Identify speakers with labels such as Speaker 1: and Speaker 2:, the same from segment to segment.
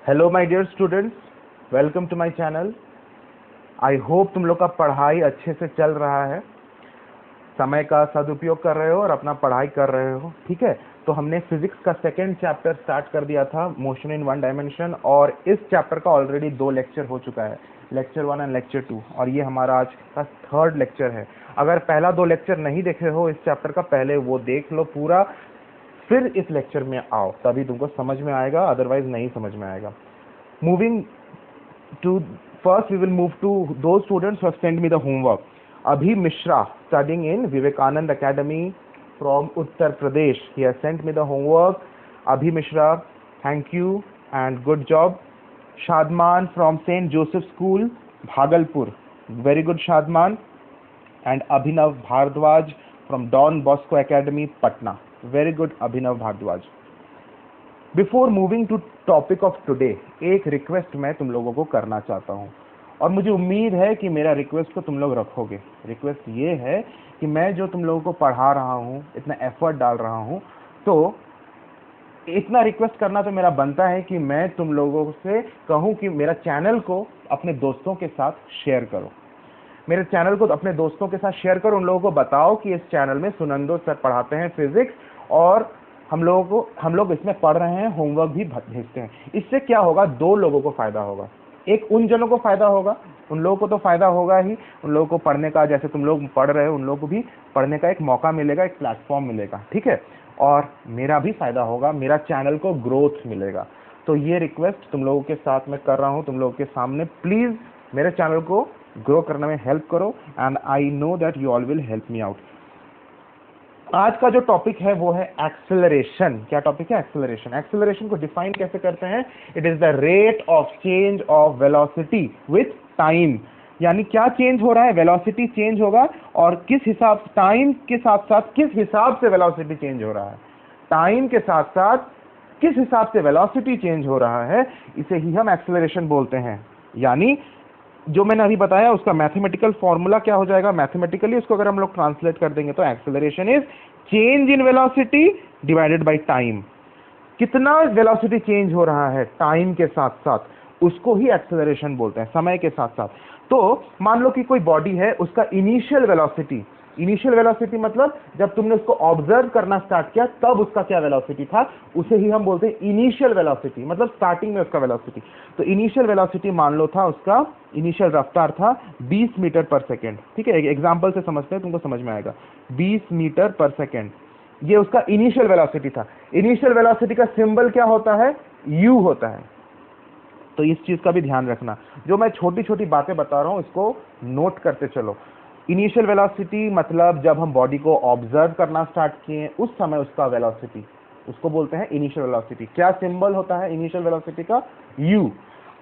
Speaker 1: Hello my dear students, welcome to my channel. I hope तुम लोग का पढ़ाई अच्छे से चल रहा है, समय का सदुपयोग कर रहे हो और अपना पढ़ाई कर रहे हो। ठीक है, तो हमने फिजिक्स का सेकंड चैप्टर स्टार्ट कर दिया था, मोशन इन वन डायमेंशन, और इस चैप्टर का ऑलरेडी 2 लेक्चर हो चुका है, लेक्चर 1 एंड लेक्चर 2, और ये हमारा आज का थर्ड लेक्चर है। अगर पहला 2 लेक्चर नहीं देखे हो इस चैप्टर का, पहले वो देख लो पूरा, फिर इस लेक्चर में आओ, तभी तुमको समझ में आएगा, अदरवाइज नहीं समझ में आएगा। Moving to first we will move to those students who have sent me the homework. Abhi Mishra, studying in Vivekanand Academy from Uttar Pradesh, he has sent me the homework. Abhi Mishra, thank you and good job. Shadman from St. Joseph School, Bhagalpur, very good Shadman. And Abhinav Bhardwaj from Don Bosco Academy, Patna, very good Abhinav Bhardwaj. Before moving to topic of today, एक request मैं तुम लोगों को करना चाहता हूँ, और मुझे उम्मीद है कि मेरा रिक्वेस्ट को तुम लोग रखोगे। रिक्वेस्ट ये है कि मैं जो तुम लोगों को पढ़ा रहा हूँ, इतना एफर्ट डाल रहा हूँ, तो इतना रिक्वेस्ट करना तो मेरा बनता है कि मैं तुम लोगों से कहूँ कि मेरा चैनल को अपने दोस्तों के साथ शेयर करो। मेरे चैनल को अपने दोस्तों के साथ शेयर करो, उन लोगों को बताओ कि इस चैनल में सुनंदो सर पढ़ाते हैं फिजिक्स, और हम लोग इसमें पढ़ रहे हैं, होमवर्क भी भेजते हैं। इससे क्या होगा, 2 लोगों को फायदा होगा। एक उन जनों को फायदा होगा, उन लोगों को तो फायदा होगा ही, उन लोगों को पढ़ने का, जैसे तुम लोग पढ़ रहे हो, उन लोगों को भी पढ़ने का एक मौका मिलेगा, एक प्लेटफॉर्म मिलेगा। ठीक है, और मेरा भी फायदा होगा, मेरा चैनल को ग्रोथ मिलेगा। तो ये रिक्वेस्ट तुम लोगों के साथ मैं कर रहा हूँ, तुम लोगों के सामने, प्लीज मेरे चैनल को ग्रो करने में हेल्प करो, and I know that you all will help me out. आज का जो टॉपिक है वो है एक्सेलरेशन। क्या टॉपिक है? एक्सेलरेशन। एक्सेलरेशन को डिफाइन कैसे करते हैं? It is the rate of change of velocity with time. यानी क्या चेंज हो रहा है? वेलोसिटी चेंज होगा, और किस हिसाब, टाइम के साथ साथ किस हिसाब से वेलोसिटी चेंज हो रहा है, टाइम के साथ साथ किस हिसाब से वेलोसिटी चेंज हो रहा है, इसे ही हम एक्सेलरेशन बोलते हैं। यानी जो मैंने अभी बताया उसका मैथमेटिकल फॉर्मूला क्या हो जाएगा, मैथमेटिकली उसको अगर हम लोग ट्रांसलेट कर देंगे तो acceleration is change in velocity divided by time. कितना वेलोसिटी चेंज हो रहा है टाइम के साथ साथ, उसको ही एक्सेलरेशन बोलते हैं, समय के साथ साथ। तो मान लो कि कोई बॉडी है, उसका इनिशियल वेलोसिटी मतलब जब तुमने उसको ऑब्जर्व करना स्टार्ट किया तब उसका क्या वेलोसिटी था, उसे ही हम बोलते हैं इनिशियल वेलोसिटी, मतलब स्टार्टिंग में उसका वेलोसिटी। तो इनिशियल वेलोसिटी मान लो था, उसका इनिशियल रफ्तार था 20 मीटर पर सेकेंड। ठीक है, एक एग्जांपल से समझते हैं, तुमको समझ में आएगा। 20 मीटर पर सेकेंड, ये उसका इनिशियल वेलोसिटी था। इनिशियल वेलोसिटी का सिंबल क्या होता है? U होता है। तो इस चीज का भी ध्यान रखना, जो मैं छोटी छोटी बातें बता रहा हूं इसको नोट करते चलो। इनिशियल वेलोसिटी मतलब जब हम बॉडी को ऑब्जर्व करना स्टार्ट किए उस समय उसका वेलोसिटी, उसको बोलते हैं इनिशियल वेलोसिटी। क्या सिंबल होता है इनिशियल वेलोसिटी का? U।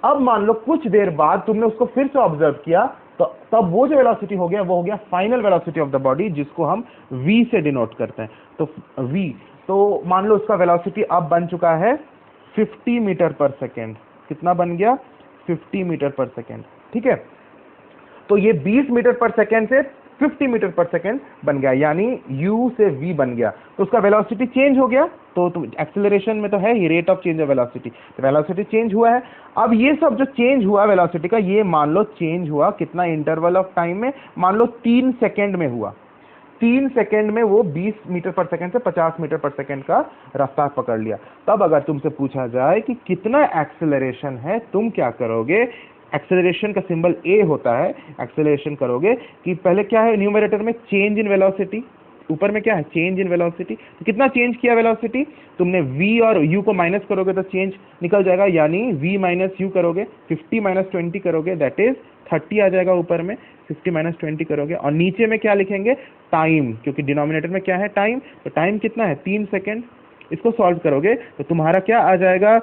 Speaker 1: अब मान लो कुछ देर बाद तुमने उसको फिर से ऑब्जर्व किया, तो तब वो जो वेलोसिटी हो गया वो हो गया final velocity of the body, जिसको हम V से डिनोट करते हैं। तो V, तो मान लो उसका वेलोसिटी अब बन चुका है 50 मीटर पर सेकेंड। कितना बन गया? 50 मीटर पर सेकेंड। ठीक है, तो ये 20 मीटर पर सेकेंड से 50 मीटर पर सेकेंड बन गया, यानी U से V बन गया, तो उसका वेलोसिटी चेंज हो गया। तो एक्सेलरेशन में तो है ही rate of change of velocity, तो वेलोसिटी चेंज हुआ है। अब ये सब जो चेंज हुआ वेलोसिटी का, ये मान लो चेंज हुआ कितना इंटरवल ऑफ टाइम में, मान लो 3 सेकेंड में हुआ। 3 सेकेंड में वो 20 मीटर पर सेकेंड से 50 मीटर पर सेकेंड का रफ्तार पकड़ लिया। तब अगर तुमसे पूछा जाए कि कितना एक्सेलरेशन है, तुम क्या करोगे? एक्सेलरेशन का सिंबल A होता है। एक्सेलरेशन करोगे कि पहले क्या है न्यूमरेटर में? चेंज इन वेलोसिटी, ऊपर में क्या है? Change in velocity. तो कितना चेंज किया वेलोसिटी? तुमने V और U को माइनस करोगे तो चेंज निकल जाएगा, यानी V माइनस U करोगे, 50 माइनस 20 करोगे, दैट इज 30 आ जाएगा ऊपर में। 50 माइनस 20 करोगे, और नीचे में क्या लिखेंगे? टाइम, क्योंकि डिनोमिनेटर में क्या है? टाइम। तो टाइम कितना है? 3 सेकेंड। इसको सॉल्व करोगे तो तुम्हारा क्या आ जाएगा?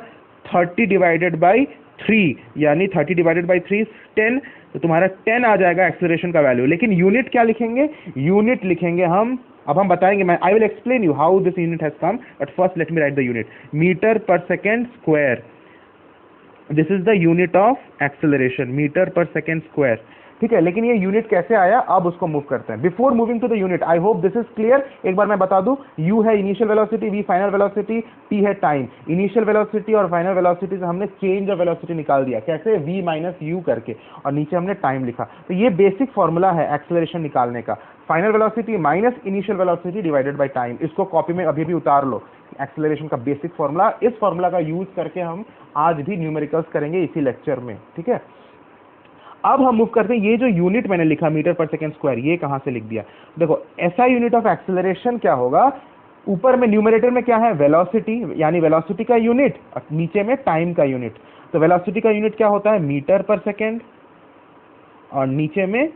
Speaker 1: 30 डिवाइडेड बाई 3, यानी 30 डिवाइडेड बाई 3 10, तो तुम्हारा 10 आ जाएगा एक्सेलरेशन का वैल्यू। लेकिन यूनिट क्या लिखेंगे? यूनिट लिखेंगे हम, अब हम बताएंगे, मैं I will explain you how this unit has come, but first let me write the unit. Metre per second square, this is the unit of acceleration, metre per second square. ठीक है, लेकिन ये यूनिट कैसे आया अब उसको move करते हैं। Before moving to the unit, I hope this is clear. एक बार मैं बता दूं, u है initial velocity, v final velocity, t है टाइम। इनिशियल वेलोसिटी और फाइनल वेलोसिटी से हमने चेंज ऑफ वेलोसिटी निकाल दिया, कैसे, v माइनस u करके, और नीचे हमने टाइम लिखा। तो ये बेसिक फॉर्मूला है एक्सेलरेशन निकालने का, final velocity minus initial velocity divided by time. इसको कॉपी में अभी भी उतार लो, एक्सेलरेशन का बेसिक फॉर्मूला। इस फॉर्मूला का यूज करके हम आज भी न्यूमेरिकल्स करेंगे इसी लेक्चर में, ठीक है। अब हम मूव करते हैं, ये जो यूनिट मैंने लिखा मीटर पर सेकंड स्क्वायर, ये कहां से लिख दिया, देखो ऐसा यूनिट ऑफ एक्सेलरेशन क्या होगा, ऊपर में न्यूमरेटर में क्या है, वेलोसिटी, यानी वेलोसिटी का यूनिट, और नीचे में टाइम का यूनिट। तो वेलोसिटी का यूनिट क्या होता है, मीटर पर सेकंड, और नीचे में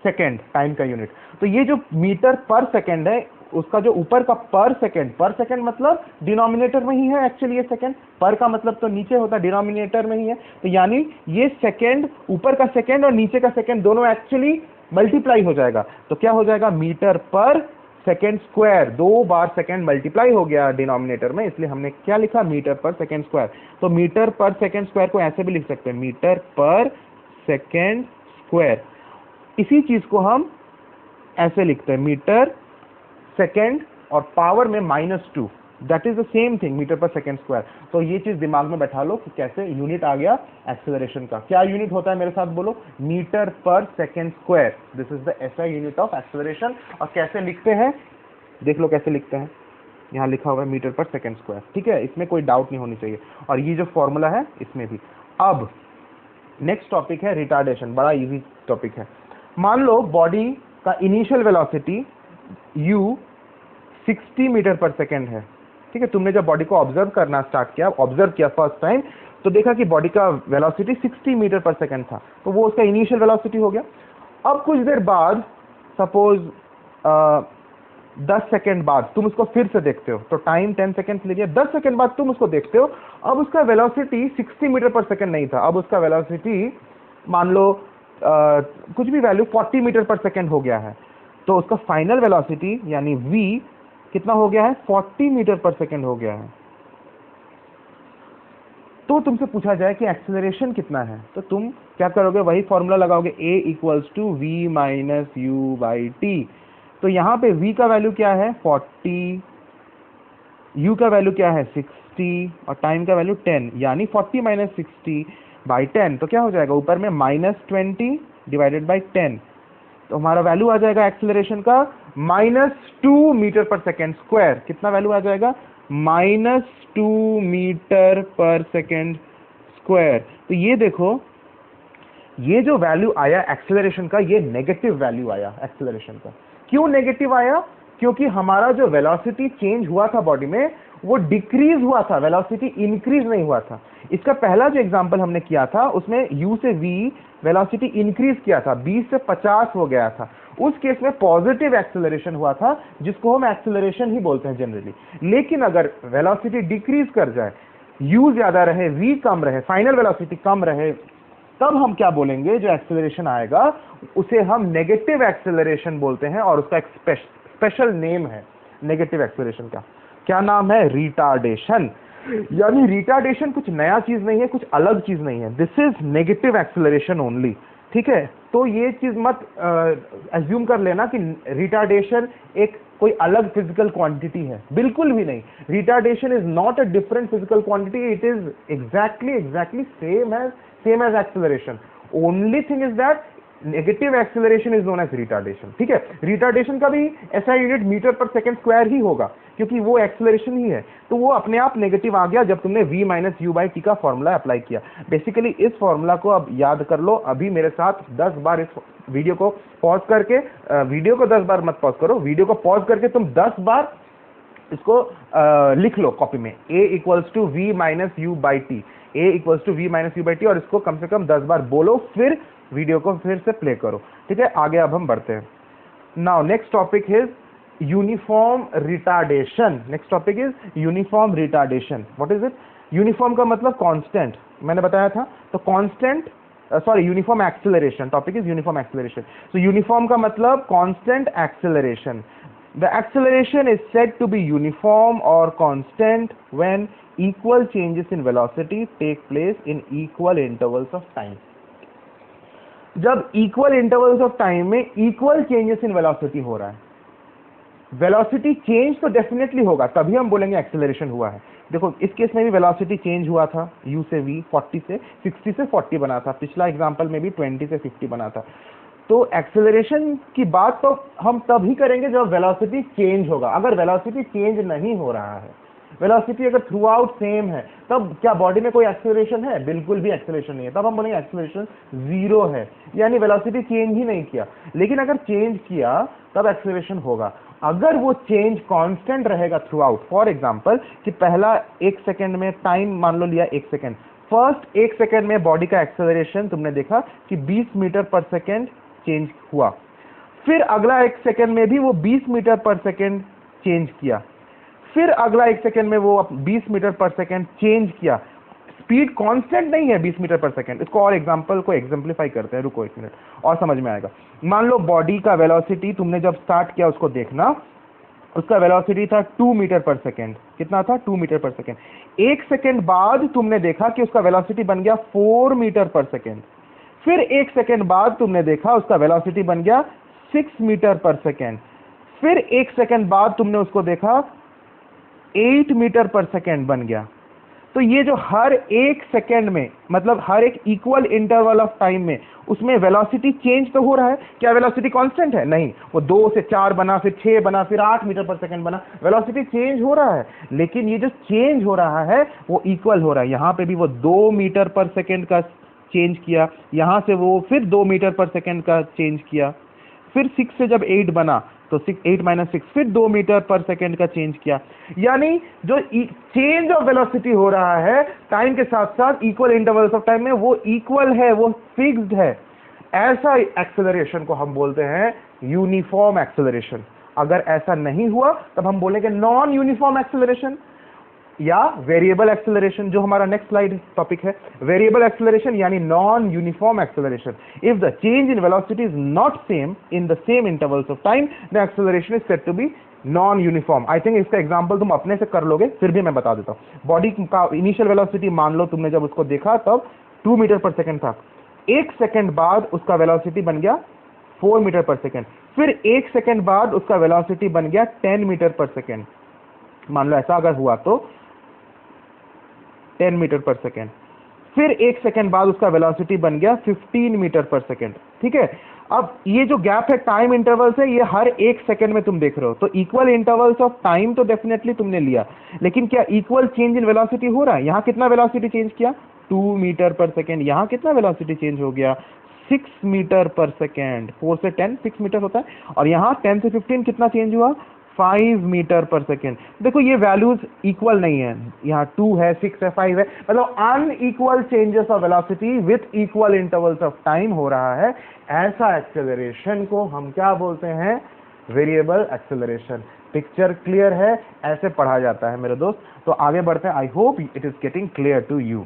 Speaker 1: सेकंड, टाइम का यूनिट। तो ये जो मीटर पर सेकंड है, उसका जो ऊपर का पर सेकंड मतलब डिनोमिनेटर में ही है एक्चुअली, ये सेकंड, पर का मतलब तो नीचे होता है, डिनोमिनेटर में ही है। तो यानी ये सेकंड, ऊपर का सेकंड और नीचे का सेकंड दोनों एक्चुअली मल्टीप्लाई हो जाएगा। तो क्या हो जाएगा, मीटर पर सेकंड स्क्वायर, 2 बार सेकंड मल्टीप्लाई हो गया डिनोमिनेटर में, इसलिए हमने क्या लिखा, मीटर पर सेकंड स्क्वायर। तो मीटर पर सेकंड स्क्वायर को ऐसे भी लिख सकते हैं, मीटर पर सेकंड स्क्वायर। इसी चीज को हम ऐसे लिखते हैं, मीटर सेकेंड और पावर में -2, that is the same thing, metre per second square. तो ये चीज दिमाग में बैठा लो कि कैसे यूनिट आ गया एक्सेलरेशन का। क्या यूनिट होता है, मेरे साथ बोलो, metre per second square. This is the SI unit of acceleration. और कैसे लिखते हैं, देख लो कैसे लिखते हैं, यहाँ लिखा हुआ है मीटर पर सेकेंड स्क्वायर, ठीक है, इसमें कोई डाउट नहीं होनी चाहिए। और ये जो फॉर्मूला है इसमें भी। अब नेक्स्ट टॉपिक है रिटार्डेशन, बड़ा इजी टॉपिक है। मान लो बॉडी का initial velocity u 60 metre per second है, ठीक है। तुमने जब बॉडी को ऑब्जर्व करना स्टार्ट किया, ऑब्जर्व किया फर्स्ट टाइम, तो देखा कि बॉडी का वेलोसिटी 60 मीटर पर सेकेंड था, तो वो उसका इनिशियल वेलोसिटी हो गया। अब कुछ देर बाद, सपोज 10 सेकेंड बाद तुम उसको फिर से देखते हो, तो टाइम 10 सेकेंड ले गया, 10 सेकेंड बाद तुम उसको देखते हो, अब उसका वेलोसिटी 60 मीटर पर सेकेंड नहीं था, अब उसका वेलोसिटी मान लो कुछ भी वैल्यू 40 मीटर पर सेकेंड हो गया है। तो उसका फाइनल वेलोसिटी यानी v कितना हो गया है, 40 मीटर पर सेकेंड हो गया है। तो तुमसे पूछा जाए कि एक्सेलरेशन कितना है, तो तुम क्या करोगे, वही फॉर्मूला लगाओगे, a equals to v minus u by t. तो यहाँ पे v का वैल्यू क्या है 40, u का वैल्यू क्या है 60, और टाइम का वैल्यू 10, यानी 40 माइनस 60 बाई 10। तो क्या हो जाएगा, ऊपर में -20 डिवाइडेड बाई 10। तो हमारा वैल्यू आ जाएगा एक्सेलरेशन का -2 मीटर पर सेकेंड स्क्वायर। कितना वैल्यू आ जाएगा, -2 मीटर पर सेकेंड स्क्वायर। तो ये देखो, ये जो वैल्यू आया एक्सेलरेशन का, ये नेगेटिव वैल्यू आया एक्सेलरेशन का। क्यों नेगेटिव आया, क्योंकि हमारा जो वेलोसिटी चेंज हुआ था बॉडी में, वो डिक्रीज हुआ था, वेलोसिटी इंक्रीज नहीं हुआ था। इसका पहला जो एग्जांपल हमने किया था, उसमें u से v वेलोसिटी इंक्रीज किया था, 20 से 50 हो गया था। उस केस में पॉजिटिव एक्सेलरेशन हुआ था, जिसको हम एक्सेलरेशन ही बोलते हैं जनरली। लेकिन अगर वेलोसिटी डिक्रीज कर जाए, u ज्यादा रहे, v कम रहे, फाइनल वेलोसिटी कम रहे, तब हम क्या बोलेंगे, जो एक्सेलरेशन आएगा उसे हम नेगेटिव एक्सेलरेशन बोलते हैं, और उसका एक स्पेशल नेम है नेगेटिव एक्सेलरेशन का। क्या नाम है, रिटार्डेशन। यानी रिटार्डेशन कुछ नया चीज नहीं है, कुछ अलग चीज नहीं है, this is negative acceleration only, ठीक है। तो ये चीज मत अज्यूम कर लेना कि रिटार्डेशन एक कोई अलग फिजिकल क्वांटिटी है, बिल्कुल भी नहीं। Retardation is not a different physical quantity, it is exactly same as acceleration. Only thing is that negative acceleration is known as retardation, ठीक है। रिटार्डेशन का भी ऐसा unit metre per second square ही होगा, क्योंकि वो एक्सेलरेशन ही है। तो वो अपने आप नेगेटिव आ गया जब तुमने v minus u by t का फॉर्मूला अप्लाई किया। बेसिकली इस फॉर्मूला को अब याद कर लो, अभी मेरे साथ 10 बार इस वीडियो को पॉज करके, वीडियो को 10 बार मत पॉज करो, वीडियो को पॉज करके तुम 10 बार इसको लिख लो कॉपी में, a equals to v minus u by t, a equals to v minus u by t, और इसको कम से कम 10 बार बोलो, फिर वीडियो को फिर से प्ले करो, ठीक है। आगे अब हम बढ़ते हैं। Now next topic is uniform retardation. Next topic is uniform retardation. What is it, uniform का मतलब कांस्टेंट, मैंने बताया था। तो constant, sorry, uniform acceleration, topic is uniform acceleration. So uniform का मतलब constant acceleration. The acceleration is said to be uniform or constant when equal changes in velocity take place in equal intervals of time. जब equal intervals of time में equal changes in velocity हो रहा है। Velocity change तो definitely होगा, तभी हम बोलेंगे एक्सेलरेशन हुआ है। देखो इस केस में भी वेलोसिटी चेंज हुआ था, u से v 40 से 60 से 40 बना था, पिछला एग्जांपल में भी 20 से 50 बना था। तो एक्सेलरेशन की बात तो हम तभी करेंगे जब वेलोसिटी चेंज होगा। अगर वेलोसिटी चेंज नहीं हो रहा है, वेलोसिटी अगर थ्रू आउट सेम है, तब क्या बॉडी में कोई एक्सेलरेशन है? बिल्कुल भी एक्सेलरेशन नहीं है, तब हम बोलेंगे एक्सेलरेशन जीरो है, यानी वेलोसिटी चेंज ही नहीं किया। लेकिन अगर चेंज किया तब एक्सेलरेशन होगा। अगर वो चेंज कांस्टेंट रहेगा थ्रू आउट, फॉर एग्जांपल कि पहला 1 सेकंड में टाइम मान लो लिया 1 सेकंड, फर्स्ट 1 सेकंड में बॉडी का एक्सेलरेशन तुमने देखा कि 20 मीटर पर सेकंड चेंज हुआ, फिर अगला 1 सेकंड में भी वो 20 मीटर पर सेकंड चेंज किया, फिर अगला 1 सेकंड में वो 20 मीटर पर सेकंड चेंज किया। स्पीड कांस्टेंट नहीं है 20 मीटर पर सेकंड। इसको और एग्जांपल को एग्जांपलीफाई करते हैं, रुको 1 मिनट और समझ में आएगा। मान लो बॉडी का वेलोसिटी तुमने जब स्टार्ट किया उसको देखना, उसका वेलोसिटी था 2 मीटर पर सेकंड। कितना था? 2 मीटर पर सेकंड। 1 सेकंड बाद तुमने देखा कि उसका वेलोसिटी बन गया 4 मीटर पर सेकंड। फिर 1 सेकंड बाद तुमने देखा उसका वेलोसिटी बन गया 6 मीटर पर सेकंड। फिर 1 सेकंड बाद तुमने उसको देखा 8 मीटर पर सेकंड बन गया। तो ये जो हर 1 सेकंड में, मतलब हर एक इक्वल इंटरवल ऑफ टाइम में, उसमें वेलोसिटी चेंज तो हो रहा है। क्या वेलोसिटी कांस्टेंट है? नहीं, वो 2 से 4 बना, फिर 6 बना, फिर 8 मीटर पर सेकंड बना, वेलोसिटी चेंज हो रहा है। लेकिन ये जो चेंज हो रहा है वो इक्वल हो रहा है। यहां पे भी वो 2 मीटर पर सेकंड का चेंज किया, यहां से वो फिर 2 मीटर पर सेकंड का चेंज किया, फिर 6 से जब 8 बना तो 8 माइनस 6 फिर 2 मीटर पर सेकंड का चेंज किया। यानी जो चेंज ऑफ वेलोसिटी हो रहा है टाइम के साथ साथ इक्वल इंटरवल्स ऑफ टाइम में, वो इक्वल है, वो फिक्स्ड है। ऐसा एक्सेलरेशन को हम बोलते हैं यूनिफॉर्म एक्सेलरेशन। अगर ऐसा नहीं हुआ तब हम बोलेंगे नॉन यूनिफॉर्म एक्सेलरेशन या वेरिएबल एक्सेलरेशन, जो हमारा नेक्स्ट स्लाइड टॉपिक है। वेरिएबल एक्सेलरेशन यानी non uniform acceleration. If the change in velocity is not same in the same intervals of time, the acceleration is said to be non uniform. I think इसका example तुम अपने से कर लोगे, फिर भी मैं बता देता हूं। बॉडी का इनिशियल वेलोसिटी मान लो तुमने जब उसको देखा तब 2 मीटर पर सेकंड था। 1 सेकंड बाद उसका वेलोसिटी बन गया 4 मीटर पर सेकंड। फिर 1 सेकंड बाद उसका वेलोसिटी बन गया 10 मीटर पर सेकंड। मान लो ऐसा अगर हुआ तो 10 मीटर पर सेकेंड। फिर 1 सेकेंड बाद उसका वेलोसिटी बन गया 15 मीटर पर सेकेंड। ठीक है, अब ये जो गैप है टाइम इंटरवल्स है, ये हर 1 सेकेंड में तुम देख रहे हो। तो इक्वल इंटरवल्स ऑफ टाइम तो डेफिनेटली तुमने लिया, लेकिन क्या इक्वल चेंज इन वेलोसिटी हो रहा है? यहां कितना वेलोसिटी चेंज किया? 2 मीटर पर सेकेंड। यहां कितना वेलोसिटी चेंज हो गया? 6 मीटर पर सेकेंड। 4 से 10 6 मीटर होता है, और यहां 10 से 15 कितना चेंज हुआ? 5 मीटर पर सेकेंड। देखो ये वैल्यूज इक्वल नहीं है, यहाँ 2 है, 6 है, 5 है, मतलब unequal changes of velocity with equal intervals of time हो रहा है। ऐसा एक्सेलरेशन को हम क्या बोलते हैं? Variable acceleration. पिक्चर क्लियर है? ऐसे पढ़ा जाता है मेरे दोस्त। तो आगे बढ़ते हैं। I hope it is getting clear to you.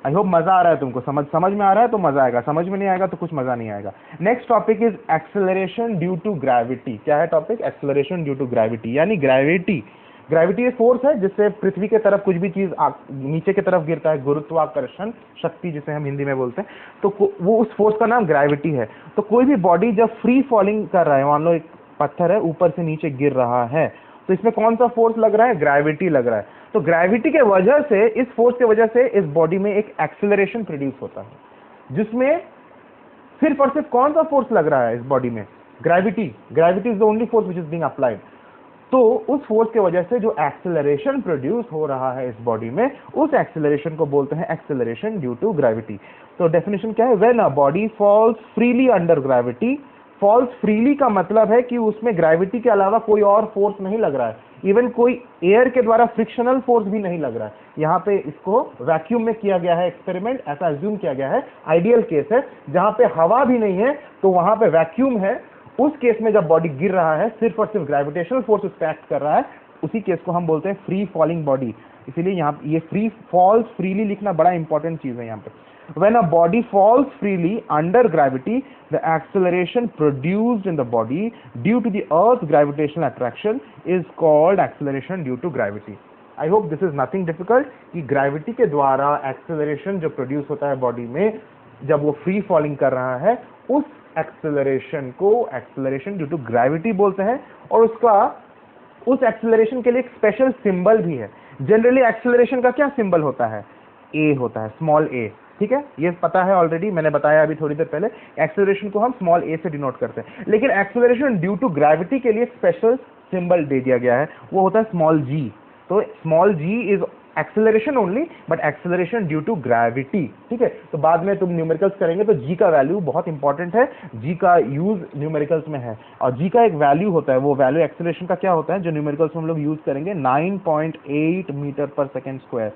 Speaker 1: I hope मजा आ रहा है तुमको, समझ में आ रहा है तो मजा आएगा, समझ में नहीं आएगा तो कुछ मजा नहीं आएगा। Next topic is acceleration due to gravity. क्या है topic? Acceleration due to gravity. यानी ग्रेविटी एक फोर्स है जिससे पृथ्वी के तरफ कुछ भी चीज नीचे की तरफ गिरता है, गुरुत्वाकर्षण शक्ति जिसे हम हिंदी में बोलते हैं, तो वो उस फोर्स का नाम ग्रेविटी है। तो कोई भी बॉडी जब फ्री फॉलिंग कर रहा है, मान लो एक पत्थर है ऊपर से नीचे गिर रहा है, तो इसमें कौन सा फोर्स लग रहा है? ग्रेविटी लग रहा है। तो ग्रेविटी के वजह से, इस फोर्स के वजह से इस बॉडी में एक एक्सेलरेशन प्रोड्यूस होता है, जिसमें सिर्फ और सिर्फ कौन सा फोर्स लग रहा है इस बॉडी में? Gravity is the only force which is being applied. तो उस फोर्स के वजह से जो एक्सेलरेशन प्रोड्यूस हो रहा है इस बॉडी में, उस एक्सेलरेशन को बोलते हैं एक्सेलरेशन ड्यू टू ग्रेविटी। तो डेफिनेशन क्या है? When a body falls freely under gravity. Falls freely का मतलब है कि उसमें ग्रेविटी के अलावा कोई और फोर्स नहीं लग रहा है, इवन कोई एयर के द्वारा फ्रिक्शनल फोर्स भी नहीं लग रहा है। यहाँ पे इसको वैक्यूम में किया गया है एक्सपेरिमेंट, ऐसा अज्यूम किया गया है। आइडियल केस है जहां पे हवा भी नहीं है तो वहां पे वैक्यूम है। उस केस में जब बॉडी गिर रहा है, सिर्फ और सिर्फ ग्रेविटेशनल फोर्स उस पर एक्ट कर रहा है, उसी केस को हम बोलते हैं फ्री फॉलिंग बॉडी। इसीलिए यहाँ ये फ्री फॉल्स फ्रीली लिखना बड़ा इंपॉर्टेंट चीज है यहाँ पे। When a body falls freely under gravity, the acceleration produced in the body due to the Earth's gravitational attraction is called acceleration due to gravity. I hope this is nothing difficult कि gravity के द्वारा acceleration जो produce होता है body में, जब वो free falling कर रहा है उस एक्सेलरेशन को एक्सेलरेशन ड्यू टू ग्रेविटी बोलते हैं, और उस एक्सेलरेशन के लिए एक स्पेशल सिंबल भी है। जनरली एक्सेलरेशन का क्या सिंबल होता है? ए होता है, स्मॉल ए, ठीक है, ये पता है ऑलरेडी, मैंने बताया अभी थोड़ी देर पहले। एक्सेलरेशन को हम स्मॉल ए से डिनोट करते हैं, लेकिन एक्सेलरेशन ड्यू टू ग्रेविटी के लिए स्पेशल सिंबल दे दिया गया है, वो होता है स्मॉल जी। तो small g is acceleration only, but acceleration due to gravity, ठीक है। तो बाद में तुम न्यूमेरिकल्स करेंगे तो जी का वैल्यू बहुत इंपॉर्टेंट है, जी का यूज न्यूमेरिकल्स में है, और जी का एक वैल्यू होता है, वो वैल्यू एक्सेलरेशन का क्या होता है जो न्यूमेरिकल्स में हम लोग यूज करेंगे, 9.8 मीटर पर सेकेंड स्क्वायर,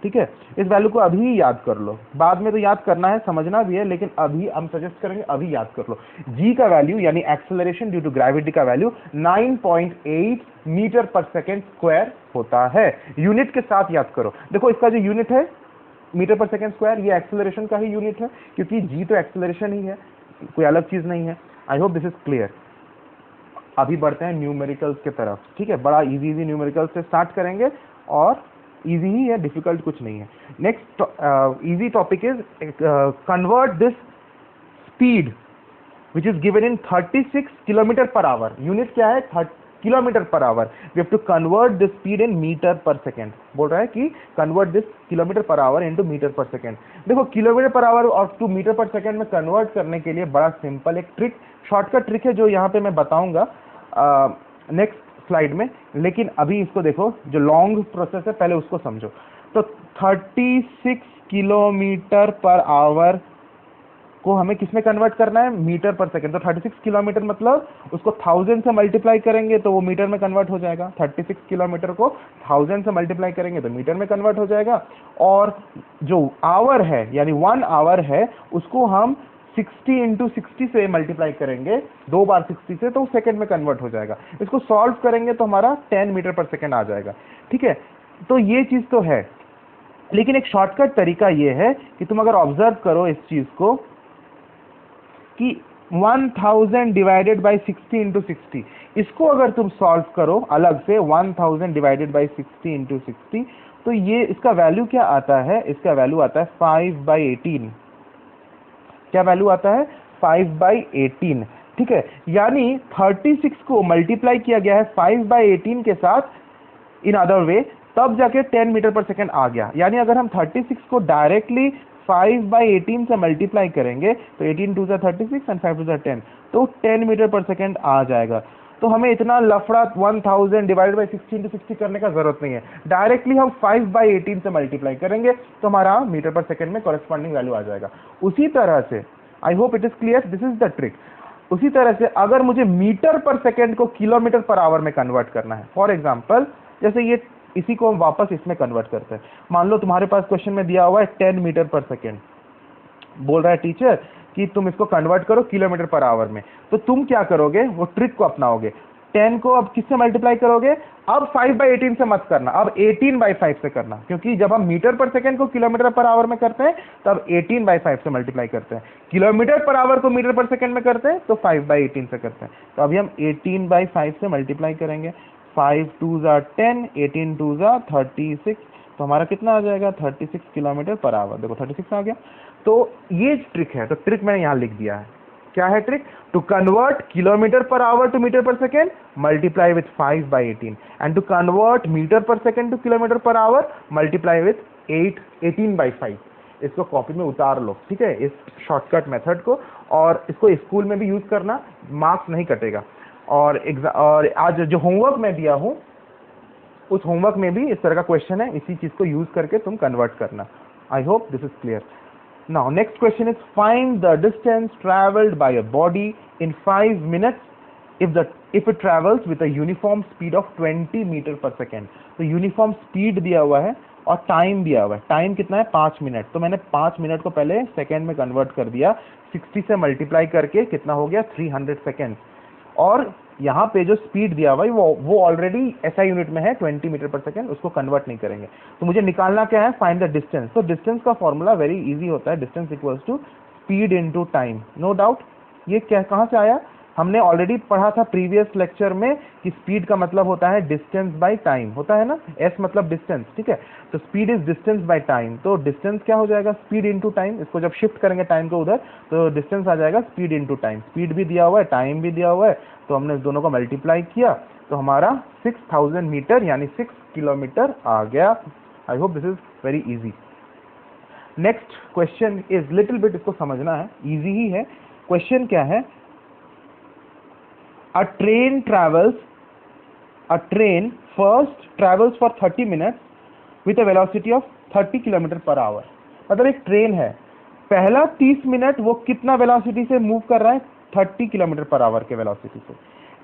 Speaker 1: ठीक है। इस वैल्यू को अभी याद कर लो, बाद में तो याद करना है, समझना भी है, लेकिन अभी हम सजेस्ट करेंगे अभी याद कर लो। जी का वैल्यू यानी एक्सेलरेशन ड्यू टू ग्रेविटी का value 9.8 metre per second square होता है। यूनिट के साथ याद करो, देखो इसका जो यूनिट है मीटर पर सेकेंड स्क्वायर, ये एक्सेलरेशन का ही यूनिट है, क्योंकि जी तो एक्सेलरेशन ही है, कोई अलग चीज नहीं है। आई होप दिस इज क्लियर। अभी बढ़ते हैं न्यूमेरिकल्स के तरफ, ठीक है। बड़ा इजी न्यूमेरिकल्स से स्टार्ट करेंगे, और इजी ही है, डिफिकल्ट कुछ नहीं है। Next easy topic is convert this speed which is given in 36 kilometre per hour. Unit क्या है? Kilometre per hour. We have to convert this speed in metre per second. बोल रहा है कि convert this kilometre per hour into metre per second. देखो kilometre per hour और to metre per second में convert करने के लिए बड़ा सिंपल एक ट्रिक, शॉर्टकट ट्रिक है, जो यहाँ पे मैं बताऊंगा नेक्स्ट स्लाइड में, लेकिन अभी इसको देखो, जो लॉन्ग प्रोसेस है पहले उसको समझो। तो 36 किलोमीटर पर आवर को हमें किसमें कन्वर्ट करना है? Metre per second. तो 36 किलोमीटर मतलब उसको 1000 से मल्टीप्लाई करेंगे तो वो मीटर में कन्वर्ट हो जाएगा। 36 किलोमीटर को 1000 से मल्टीप्लाई करेंगे तो मीटर में कन्वर्ट हो जाएगा। और जो आवर है यानी 1 आवर है, उसको हम 60 इंटू 60 से मल्टीप्लाई करेंगे, 2 बार 60 से, तो सेकंड में कन्वर्ट हो जाएगा। इसको सॉल्व करेंगे तो हमारा 10 मीटर पर सेकंड आ जाएगा, ठीक है। तो ये चीज तो है, लेकिन एक शॉर्टकट तरीका ये है कि तुम अगर ऑब्जर्व करो इस चीज को कि 1000 डिवाइडेड बाई 60 इंटू 60, इसको अगर तुम सॉल्व करो अलग से 1000 डिवाइडेड बाई 60 इंटू 60, तो ये इसका वैल्यू क्या आता है? इसका वैल्यू आता है 5/18। क्या वैल्यू आता है? 5/18, ठीक है। यानी 36 को मल्टीप्लाई किया गया है 5/18 के साथ, इन अदर वे, तब जाके 10 मीटर पर सेकेंड आ गया। यानी अगर हम 36 को डायरेक्टली 5/18 से मल्टीप्लाई करेंगे तो 18 2 36 एंड 5 2 10, तो 10 मीटर पर सेकेंड आ जाएगा। तो हमें इतना लफड़ा 1000 डिवाइड बाई 60 इंटू 60 करने का जरूरत नहीं है, डायरेक्टली हम 5/18 से मल्टीप्लाई करेंगे तो हमारा मीटर पर सेकेंड में कॉरेस्पॉन्डिंग वैल्यू आ जाएगा। उसी तरह से, आई hope it is clear, this is the trick. उसी तरह से अगर मुझे मीटर पर सेकेंड को किलोमीटर पर आवर में कन्वर्ट करना है, फॉर एग्जाम्पल जैसे ये, इसी को हम वापस इसमें कन्वर्ट करते हैं। मान लो तुम्हारे पास क्वेश्चन में दिया हुआ है 10 मीटर पर सेकेंड, बोल रहा है टीचर कि तुम इसको कन्वर्ट करो किलोमीटर पर आवर में, तो तुम क्या करोगे? वो ट्रिक को अपनाओगे। 10 को अब किससे मल्टीप्लाई करोगे? अब 5/18 से मत करना, अब 18/5 से करना, क्योंकि जब हम मीटर पर सेकेंड को किलोमीटर पर आवर में करते हैं तब 18/5 से मल्टीप्लाई करते हैं। किलोमीटर पर आवर को मीटर पर सेकेंड में करते हैं तो 5/18 से करते हैं। तो अभी हम 18/5 से मल्टीप्लाई करेंगे। 5 2 10, 18 2 36, तो हमारा कितना आ जाएगा? 36 किलोमीटर पर आवर। देखो 36 आ गया। तो ये ट्रिक है, तो ट्रिक मैंने यहां लिख दिया है। क्या है trick? To convert kilometre per hour to metre per second, multiply with 5/18, and to convert metre per second to kilometre per hour, multiply with 18/5। इसको कॉपी में उतार लो, ठीक है, इस शॉर्टकट मेथड को, और इसको स्कूल में भी यूज करना, मार्क्स नहीं कटेगा। और आज जो होमवर्क मैं दिया हूं, उस होमवर्क में भी इस तरह का क्वेश्चन है, इसी चीज को यूज करके तुम कन्वर्ट करना। I hope this is clear. Now next question is find the distance travelled by a body in 5 minutes if it travels with a uniform speed of 20 metre per second. तो uniform speed दिया हुआ है और time दिया हुआ है। Time कितना है? 5 मिनट। तो मैंने 5 मिनट को पहले सेकेंड में कन्वर्ट कर दिया, 60 से मल्टीप्लाई करके कितना हो गया? 300 सेकेंड। और यहाँ पे जो स्पीड दिया हुआ है वो ऑलरेडी ऐसा यूनिट में है 20 मीटर पर सेकेंड, उसको कन्वर्ट नहीं करेंगे। तो मुझे निकालना क्या है? Find the distance. तो डिस्टेंस का फॉर्मूला वेरी इजी होता है, distance equals to speed into time. No doubt. ये क्या, कहाँ से आया? हमने ऑलरेडी पढ़ा था प्रीवियस लेक्चर में कि स्पीड का मतलब होता है डिस्टेंस बाय टाइम, होता है ना, एस मतलब डिस्टेंस, ठीक है। तो speed is distance by time, तो डिस्टेंस क्या हो जाएगा, स्पीड इनटू टाइम। इसको जब शिफ्ट करेंगे टाइम को उधर तो डिस्टेंस आ जाएगा स्पीड इनटू टाइम। स्पीड भी दिया हुआ है, टाइम भी दिया हुआ है, तो हमने इस दोनों को मल्टीप्लाई किया तो हमारा 6000 मीटर यानी 6 किलोमीटर आ गया। आई hope this is very easy. Next question is little bit, इसको समझना है, इजी ही है। क्वेश्चन क्या है, a train first travels for 30 minutes with a velocity of 30 kilometre per our. मतलब एक ट्रेन है, पहला 30 मिनट वो कितना वेलोसिटी से मूव कर रहा है, 30 किलोमीटर पर आवर के वेलोसिटी से,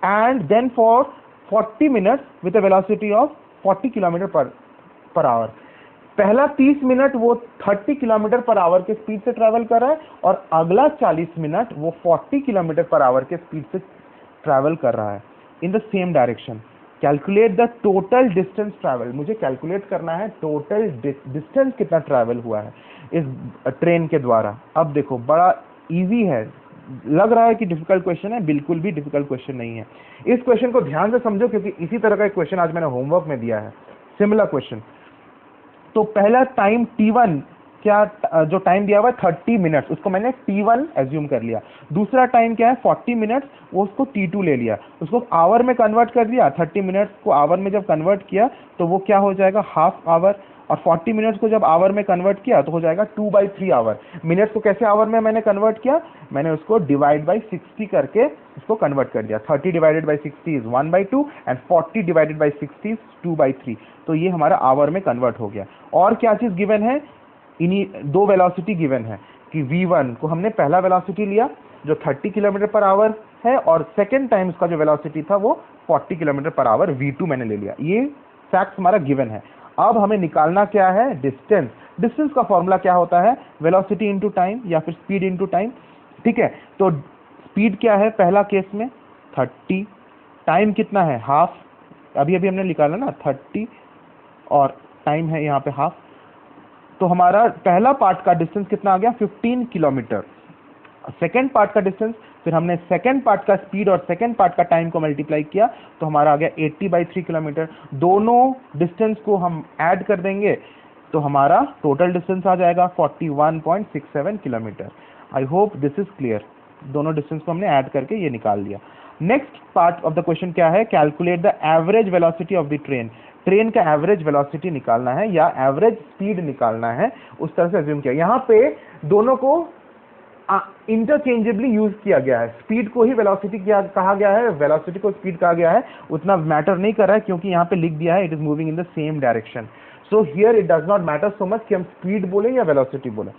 Speaker 1: and then for 40 minutes with a velocity of 40 kilometre per hour. पहला 30 मिनट वो 30 किलोमीटर पर आवर के स्पीड से ट्रैवल कर रहा है और अगला 40 मिनट वो 40 किलोमीटर पर आवर के स्पीड से ट्रैवल कर रहा है इन the same direction. Calculate the total distance travel, मुझे कैलकुलेट करना है टोटल डिस्टेंस कितना ट्रैवल हुआ है इस ट्रेन के द्वारा। अब देखो बड़ा इजी है, लग रहा है कि डिफिकल्ट क्वेश्चन है, बिल्कुल भी डिफिकल्ट क्वेश्चन नहीं है। इस क्वेश्चन को ध्यान से समझो क्योंकि इसी तरह का एक क्वेश्चन आज मैंने होमवर्क में दिया है, सिमिलर क्वेश्चन। तो पहला टाइम t1, क्या जो टाइम दिया हुआ है 30 मिनट्स, उसको मैंने t1 एज्यूम कर लिया। दूसरा टाइम क्या है 40 मिनट्स, वो उसको t2 ले लिया, उसको आवर में कन्वर्ट कर दिया। 30 मिनट्स को आवर में जब कन्वर्ट किया तो वो क्या हो जाएगा, हाफ आवर, और 40 मिनट्स को जब आवर में कन्वर्ट किया तो हो जाएगा 2/3 आवर। मिनट्स को कैसे आवर में मैंने कन्वर्ट किया, मैंने उसको डिवाइड बाई 60 करके उसको कन्वर्ट कर दिया। 30 divided by 60 is 1/2 and 40 divided by 60 is 2/3। तो ये हमारा आवर में कन्वर्ट हो गया। और क्या चीज गिवन है, इन्हीं दो वेलोसिटी गिवन है कि v1 को हमने पहला वेलोसिटी लिया जो 30 किलोमीटर पर आवर है और सेकेंड टाइम उसका जो वेलोसिटी था वो 40 किलोमीटर पर आवर v2 मैंने ले लिया। ये फैक्ट हमारा गिवन है। अब हमें निकालना क्या है, डिस्टेंस। डिस्टेंस का फॉर्मूला क्या होता है, वेलोसिटी इंटू टाइम या फिर स्पीड इंटू टाइम, ठीक है। तो स्पीड क्या है पहला केस में 30, टाइम कितना है हाफ, अभी अभी हमने निकाला ना 30 और टाइम है यहाँ पे हाफ। तो हमारा पहला पार्ट का डिस्टेंस कितना आ गया 15 किलोमीटर। सेकेंड पार्ट का डिस्टेंस, फिर हमने सेकेंड पार्ट का स्पीड और सेकेंड पार्ट का टाइम को मल्टीप्लाई किया तो हमारा आ गया 80/3 किलोमीटर। दोनों डिस्टेंस को हम ऐड कर देंगे तो हमारा टोटल डिस्टेंस आ जाएगा 41.67 kilometre. I hope this is clear. दोनों डिस्टेंस को हमने ऐड करके ये निकाल लिया। Next part of the question क्या है, calculate the average velocity of the train. Train का एवरेज वेलोसिटी निकालना है या एवरेज स्पीड निकालना है, उस तरह से अज्यूम किया। यहाँ पे दोनों को इंटरचेंजेबली यूज किया गया है। स्पीड को ही वेलोसिटी कहा गया है, वेलोसिटी को स्पीड कहा गया है, उतना मैटर नहीं कर रहा है क्योंकि यहाँ पे लिख दिया है it is moving in the same direction. So here it does not matter so much कि हम स्पीड बोले या वेलोसिटी बोले।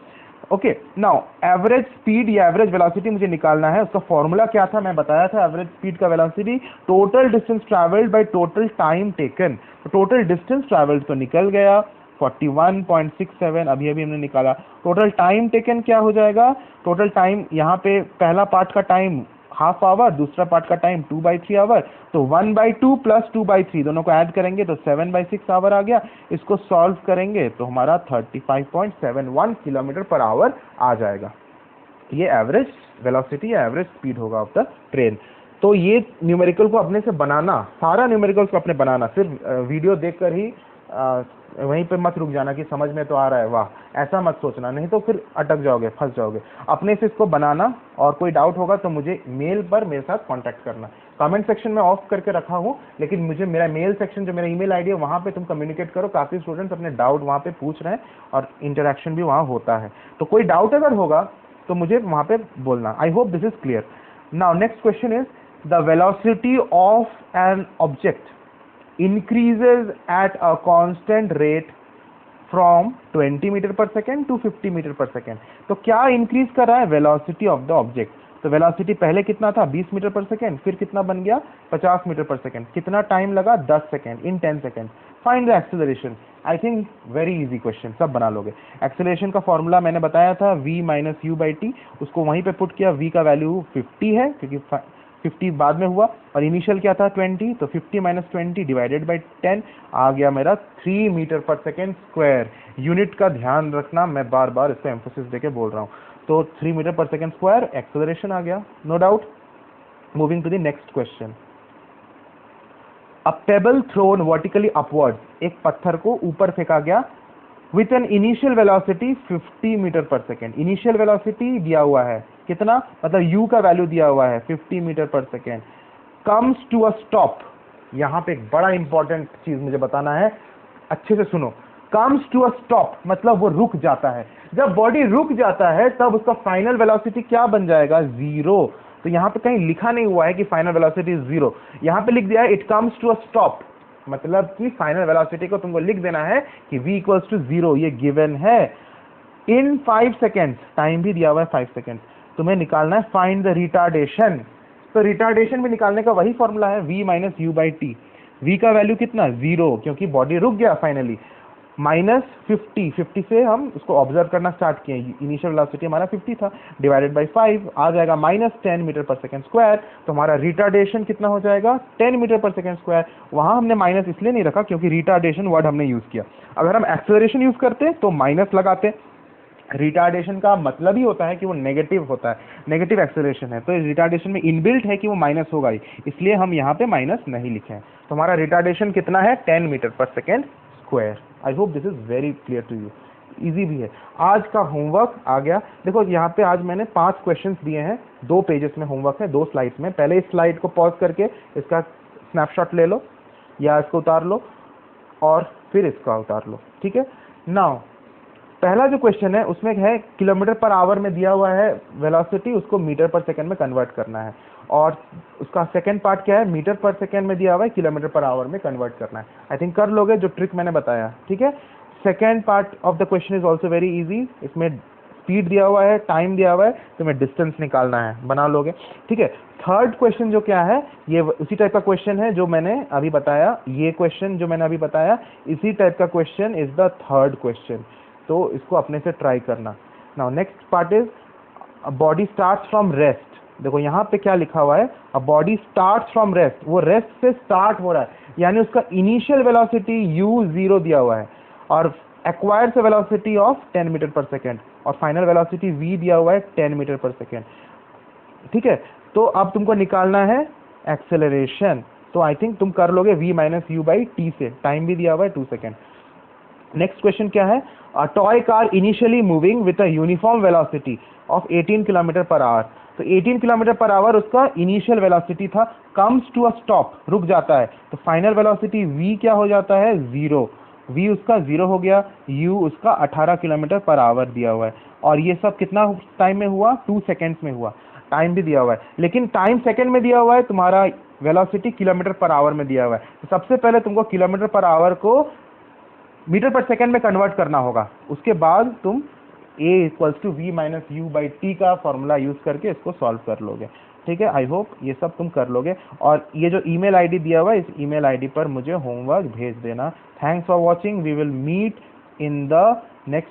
Speaker 1: ओके, नाउ एवरेज स्पीड या एवरेज वेलोसिटी मुझे निकालना है। उसका फॉर्मूला क्या था मैं बताया था, एवरेज स्पीड का velocity total distance travelled by total time taken. Total distance travelled तो निकल गया 41.67, अभी अभी हमने निकाला। टोटल टाइम टेकन क्या हो जाएगा, टोटल टाइम यहाँ पे पहला पार्ट का टाइम हाफ आवर, दूसरा पार्ट का टाइम 2/3 आवर, तो 1/2 प्लस 2/3 दोनों को ऐड करेंगे तो 7/6 आवर आ गया। इसको सॉल्व करेंगे तो हमारा 35.71 किलोमीटर पर आवर आ जाएगा। ये एवरेज वेलोसिटी या एवरेज स्पीड होगा ऑफ द ट्रेन। तो ये न्यूमेरिकल को अपने से बनाना, सारा न्यूमेरिकल्स को अपने बनाना, सिर्फ वीडियो देखकर ही वहीं पे मत रुक जाना कि समझ में तो आ रहा है वाह, ऐसा मत सोचना, नहीं तो फिर अटक जाओगे, फंस जाओगे। अपने से इसको बनाना और कोई डाउट होगा तो मुझे मेल पर मेरे साथ कांटेक्ट करना। कमेंट सेक्शन में ऑफ करके रखा हूँ लेकिन मुझे मेरा मेल सेक्शन जो मेरा ईमेल आईडी है वहाँ पे तुम कम्युनिकेट करो। काफ़ी स्टूडेंट्स अपने डाउट वहाँ पे पूछ रहे हैं और इंटरेक्शन भी वहाँ होता है। तो कोई डाउट अगर होगा तो मुझे वहाँ पे बोलना। I hope this is clear. Now next question is the velocity of an object increases at a constant rate from 20 metre per second to 50 metre per second. तो क्या इंक्रीज कर रहा है, वेलोसिटी ऑफ द ऑब्जेक्ट। तो velocity पहले कितना था 20 metre per second, फिर कितना बन गया 50 मीटर पर सेकेंड। कितना टाइम लगा 10 second in 10 second. Find the acceleration. I think very easy question, सब बना लोगे। एक्सेलरेशन का फॉर्मूला मैंने बताया था v minus u by T, उसको वहीं पे पुट किया। v का वैल्यू 50 है क्योंकि 50 बाद में हुआ और इनिशियल क्या था 20, तो 50 माइनस 20 डिवाइडेड बाई 10 आ गया मेरा 3 metre per second square. Unit का ध्यान रखना, मैं बार बार इसको एम्फोसिस देके बोल रहा हूँ। तो 3 metre per second square acceleration आ गया, no doubt. Moving to the next question. A pebble thrown vertically upward, एक पत्थर को ऊपर फेंका गया with an initial velocity 50 metre per second. Initial velocity दिया हुआ है कितना, मतलब u का वैल्यू दिया हुआ है 50 metre per second. Comes to a stop, यहां पे एक बड़ा इंपॉर्टेंट चीज मुझे बताना है, अच्छे से सुनो। कम्स टू अ स्टॉप मतलब वो रुक जाता है। जब बॉडी रुक जाता है तब उसका फाइनल वेलोसिटी क्या बन जाएगा, जीरो। तो यहां पे कहीं लिखा नहीं हुआ है कि फाइनल वेलोसिटी इज जीरो, यहां पे लिख दिया है it comes to a stop, मतलब कि फाइनल वेलोसिटी को तुमको लिख देना है कि v इक्वल्स टू जीरो, ये गिवन है। इन 5 सेकेंड्स, टाइम भी दिया हुआ है 5 सेकेंड्स, तुम्हें निकालना है फाइंड द रिटार्डेशन। तो रिटार्डेशन में निकालने का वही फॉर्मूला है v minus u by T. v का वैल्यू कितना, जीरो, क्योंकि बॉडी रुक गया फाइनली, माइनस 50 से हम उसको ऑब्जर्व करना स्टार्ट किए, इनिशियल वेलोसिटी हमारा 50 था, डिवाइडेड बाय 5 आ जाएगा minus 10 metre per second square. तो हमारा रिटार्डेशन कितना हो जाएगा, 10 मीटर पर सेकेंड स्क्वायर। वहां हमने माइनस इसलिए नहीं रखा क्योंकि रिटार्डेशन वर्ड हमने यूज किया। अगर हम एक्सेलरेशन यूज करते तो माइनस लगाते। रिटार्डेशन का मतलब ही होता है कि वो नेगेटिव होता है, नेगेटिव एक्सेलरेशन है, तो रिटार्डेशन में इनबिल्ट है कि वो माइनस होगा ही, इसलिए हम यहाँ पे माइनस नहीं लिखे हैं। तो हमारा रिटार्डेशन कितना है, 10 metre per second square. I hope this is very clear to you, easy भी है। आज का होमवर्क आ गया, देखो यहाँ पे आज मैंने 5 क्वेश्चंस दिए हैं, 2 पेजेस में होमवर्क है, 2 स्लाइड्स में। पहले इस स्लाइड को पॉज करके इसका स्नैपशॉट ले लो या इसको उतार लो और फिर इसका उतार लो, ठीक है। नाउ पहला जो क्वेश्चन है उसमें है किलोमीटर पर आवर में दिया हुआ है वेलोसिटी, उसको मीटर पर सेकंड में कन्वर्ट करना है, और उसका सेकंड पार्ट क्या है, मीटर पर सेकंड में दिया हुआ है, किलोमीटर पर आवर में कन्वर्ट करना है। आई थिंक कर लोगे जो ट्रिक मैंने बताया, ठीक है। Second part of the question is also very easy, इसमें स्पीड दिया हुआ है, टाइम दिया हुआ है, तुम्हें डिस्टेंस निकालना है, बना लोगे, ठीक है। थर्ड क्वेश्चन जो क्या है, ये उसी टाइप का क्वेश्चन है जो मैंने अभी बताया, ये क्वेश्चन जो मैंने अभी बताया इसी टाइप का question is the third question, तो इसको अपने से ट्राई करना। Now next part is body starts from rest. देखो यहाँ पे क्या लिखा हुआ है, a body starts from rest, वो रेस्ट से स्टार्ट हो रहा है, यानी उसका इनिशियल वेलोसिटी u जीरो दिया हुआ है और acquired velocity of 10 metre per second, और फाइनल वेलोसिटी v दिया हुआ है 10 मीटर पर सेकेंड, ठीक है। तो अब तुमको निकालना है एक्सेलरेशन, तो आई थिंक तुम कर लोगे v minus u by T से, टाइम भी दिया हुआ है 2 सेकेंड। नेक्स्ट क्वेश्चन क्या है, a toy car initially moving with a uniform velocity of 18 kilometre per our. तो 18 किलोमीटर पर आवर उसका इनिशियल वेलोसिटी था, कम्स टू अ स्टॉप, रुक जाता है, तो फाइनल वेलोसिटी v क्या हो जाता है, जीरो। v उसका जीरो हो गया, u उसका 18 किलोमीटर पर आवर दिया हुआ है, और ये सब कितना टाइम में हुआ, 2 सेकेंड्स में हुआ। टाइम भी दिया हुआ है, लेकिन टाइम सेकेंड में दिया हुआ है, तुम्हारा वेलोसिटी किलोमीटर पर आवर में दिया हुआ है। तो सबसे पहले तुमको किलोमीटर पर आवर को मीटर पर सेकेंड में कन्वर्ट करना होगा, उसके बाद तुम a equals to v minus u by t का फॉर्मूला यूज करके इसको सॉल्व कर लोगे, ठीक है। आई होप ये सब तुम कर लोगे, और ये जो ईमेल आईडी दिया हुआ है इस ईमेल आईडी पर मुझे होमवर्क भेज देना। Thanks for watching, we will meet in the next